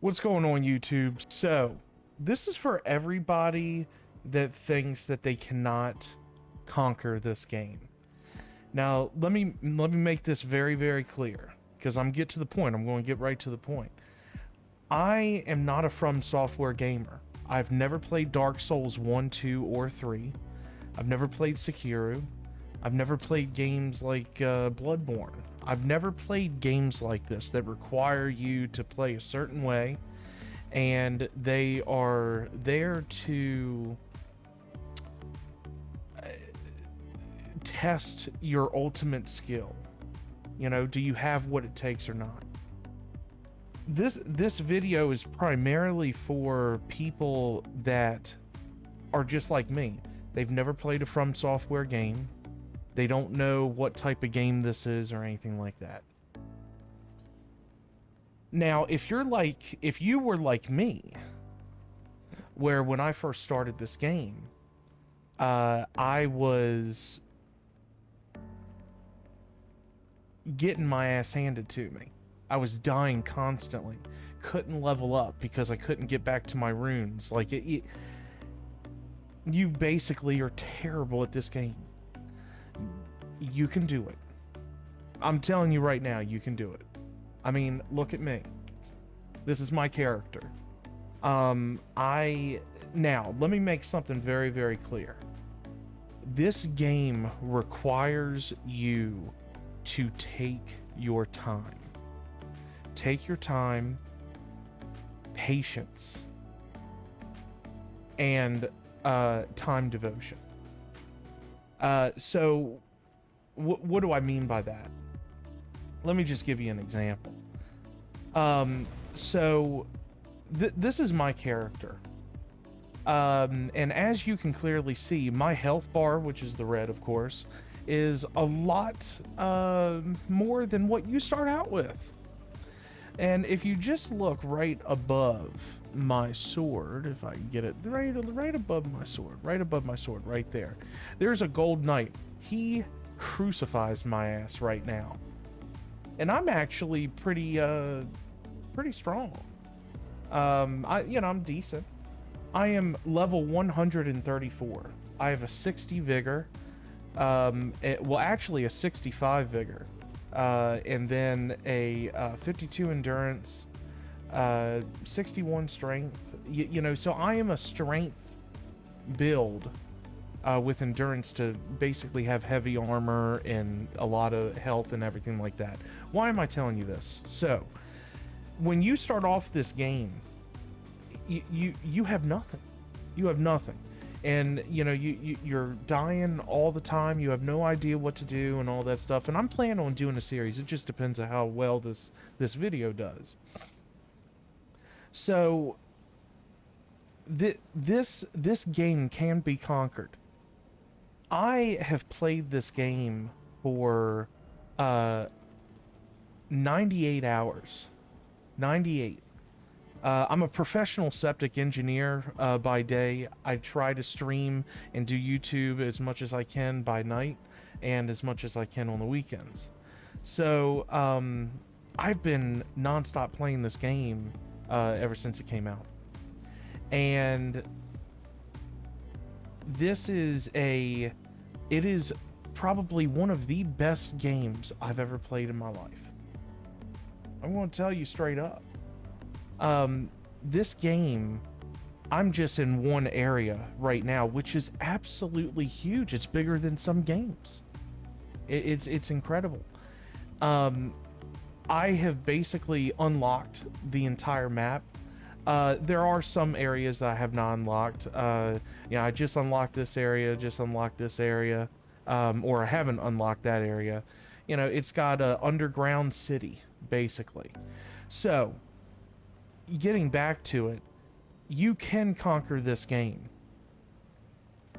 What's going on, YouTube? So, this is for everybody that thinks that they cannot conquer this game. Now, let me make this very, very clear, because I'm get to the point. I'm going to get right to the point. I am not a From Software gamer. I've never played Dark Souls 1, 2, or 3. I've never played Sekiro. I've never played games like Bloodborne. I've never played games like this that require you to play a certain way, and they are there to test your ultimate skill. You know, do you have what it takes or not? This video is primarily for people that are just like me. They've never played a From Software game. They don't know what type of game this is or anything like that. Now, if you were like me, where when I first started this game, I was getting my ass handed to me. I was dying constantly. Couldn't level up because I couldn't get back to my runes. Like, you basically are terrible at this game. You can do it. I'm telling you right now, you can do it. I mean, look at me. This is my character. Now, let me make something very, very clear. This game requires you to take your time. Take your time, patience, and time devotion. So what do I mean by that? Let me just give you an example. This is my character. And as you can clearly see, my health bar, which is the red, of course, is a lot more than what you start out with. And if you just look right above my sword, if I can get it right above my sword, right there, there's a gold knight. He crucifies my ass right now, and I'm actually pretty strong. I'm decent. I am level 134. I have a 60 vigor, actually a 65 vigor, and then a 52 endurance, 61 strength. So I am a strength build with endurance to basically have heavy armor and a lot of health and everything like that. Why am I telling you this? So, when you start off this game, you have nothing. You have nothing. And, you're dying all the time. You have no idea what to do and all that stuff. And I'm planning on doing a series. It just depends on how well this video does. So, this game can be conquered. I have played this game for 98 hours. 98. I'm a professional septic engineer by day. I try to stream and do YouTube as much as I can by night and as much as I can on the weekends. So I've been nonstop playing this game ever since it came out. And it is probably one of the best games I've ever played in my life. I'm going to tell you straight up. This game, I'm just in one area right now, which is absolutely huge. It's bigger than some games. It's incredible. I have basically unlocked the entire map. There are some areas that I have not unlocked. I just unlocked this area, or I haven't unlocked that area. It's got an underground city, basically. So, getting back to it, you can conquer this game.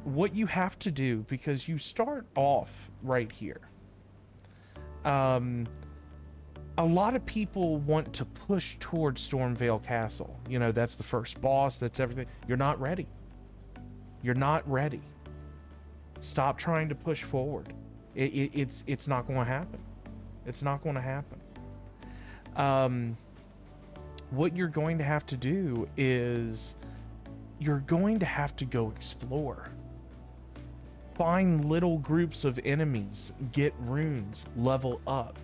What you have to do, because you start off right here. A lot of people want to push towards Stormvale Castle. That's the first boss, that's everything. You're not ready. You're not ready. Stop trying to push forward. It's not going to happen. It's not going to happen. what you're going to have to do is you're going to have to go explore. Find little groups of enemies, get runes, level up.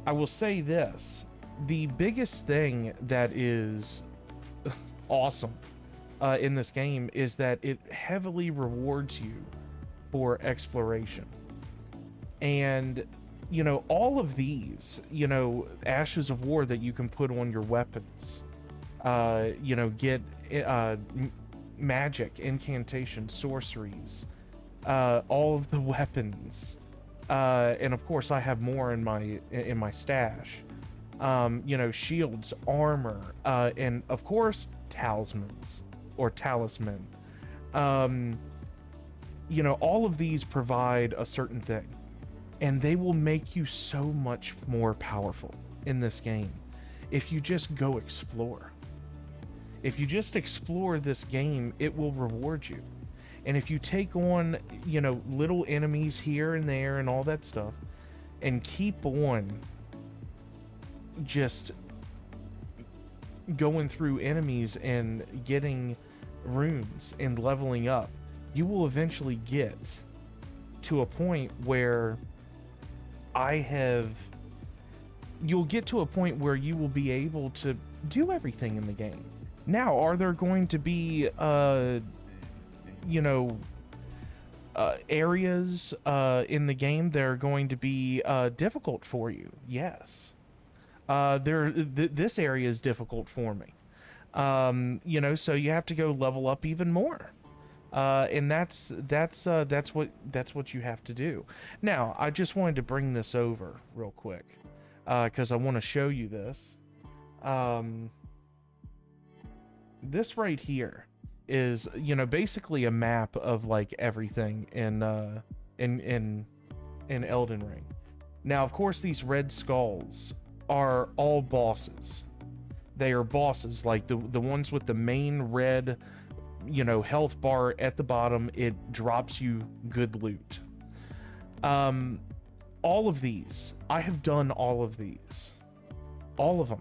I will say this, the biggest thing that is awesome in this game is that it heavily rewards you for exploration. And, you know, all of these, you know, Ashes of War that you can put on your weapons, you know, get magic, incantation, sorceries, all of the weapons, and of course I have more in my stash. You know, shields, armor, and of course talismans or talisman. You know, all of these provide a certain thing, and they will make you so much more powerful in this game if you just go explore. If you just explore this game, it will reward you. And if you take on, you know, little enemies here and there and all that stuff, and keep on just going through enemies and getting runes and leveling up, you will eventually get to a point where you'll get to a point where you will be able to do everything in the game. Now, are there going to be, you know, areas in the game that are going to be difficult for you? Yes. This area is difficult for me. You know, so you have to go level up even more. And that's what you have to do. Now, I just wanted to bring this over real quick, because I want to show you this. This right here is, you know, basically a map of like everything in Elden Ring. Now, of course, these red skulls are all bosses. They are bosses, like the ones with the main red, you know, health bar at the bottom. It drops you good loot. All of these, I have done all of these. All of them.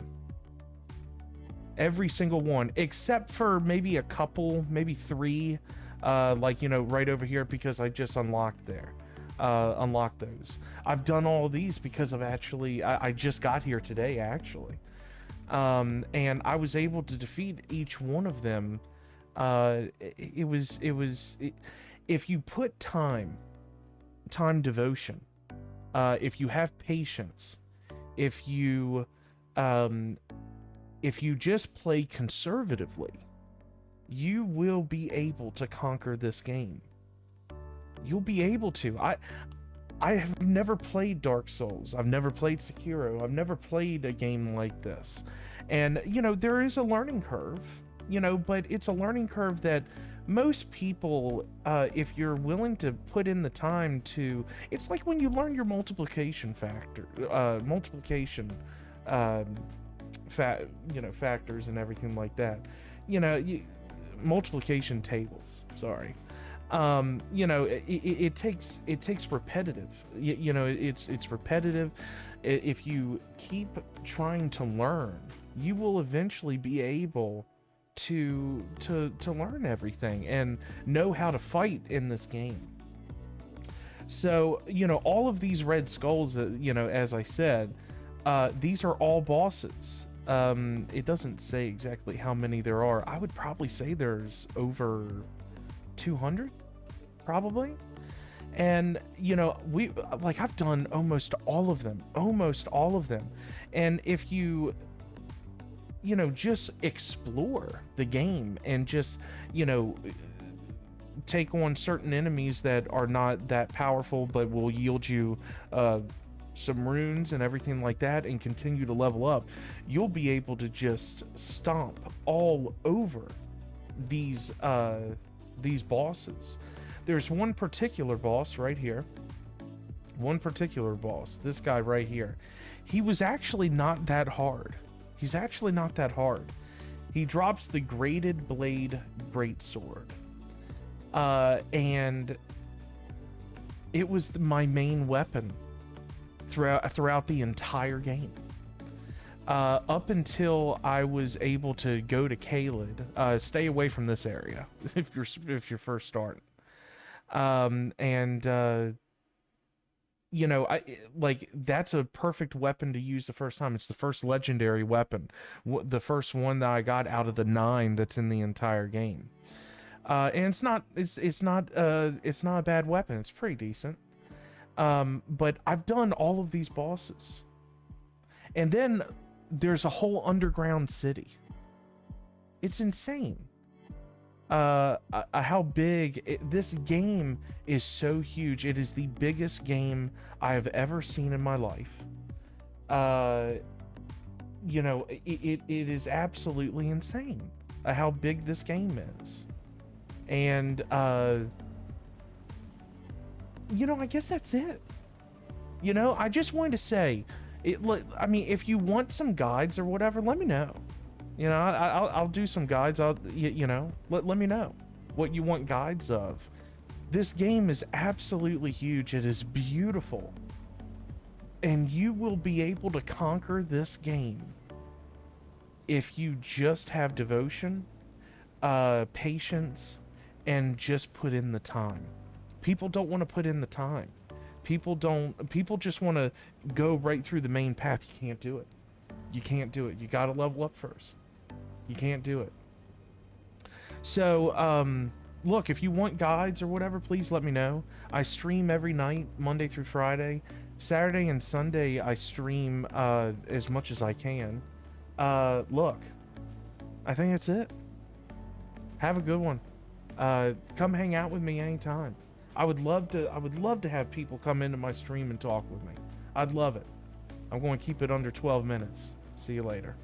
Every single one, except for maybe a couple, maybe 3, like, you know, right over here, because I just unlocked those. I've done all of these because of I just got here today, actually. And I was able to defeat each one of them. If you put time devotion, if you have patience, if you just play conservatively, you will be able to conquer this game. You'll be able to. I have never played Dark Souls. I've never played Sekiro. I've never played a game like this. And, you know, there is a learning curve, you know, but it's a learning curve that most people, if you're willing to put in the time to, it's like when you learn your multiplication factors and everything like that, you know, multiplication tables, sorry. You know, it takes repetitive, you know, it's repetitive. If you keep trying to learn, you will eventually be able to learn everything and know how to fight in this game. So, you know, all of these red skulls, you know, as I said, these are all bosses. It doesn't say exactly how many there are. I would probably say there's over 200, probably. And, you know, I've done almost all of them. And if you know, just explore the game and just, you know, take on certain enemies that are not that powerful but will yield you some runes and everything like that, and continue to level up, you'll be able to just stomp all over these bosses. There's one particular boss right here. This guy right here. He was actually not that hard. He's actually not that hard. He drops the Graded Blade Greatsword. And it was my main weapon throughout the entire game. up until I was able to go to Caelid. Stay away from this area if you're first starting. And you know, like that's a perfect weapon to use the first time. It's the first legendary weapon, the first one that I got out of the 9 that's in the entire game. And it's not a bad weapon. It's pretty decent. But I've done all of these bosses, and then there's a whole underground city. It's insane. How big this game is. So huge. It is the biggest game I have ever seen in my life. You know, it is absolutely insane how big this game is. And you know, I guess that's it. You know, I just wanted to say it. I mean, if you want some guides or whatever, let me know. You know, I'll do some guides. You know, let me know what you want guides of. This game is absolutely huge. It is beautiful. And you will be able to conquer this game if you just have devotion, patience, and just put in the time. People don't want to put in the time. People just want to go right through the main path. You can't do it. You can't do it. You got to level up first. You can't do it. So, look, if you want guides or whatever, please let me know. I stream every night, Monday through Friday. Saturday and Sunday, I stream as much as I can. Look, I think that's it. Have a good one. Come hang out with me anytime. I would love to have people come into my stream and talk with me. I'd love it. I'm going to keep it under 12 minutes. See you later.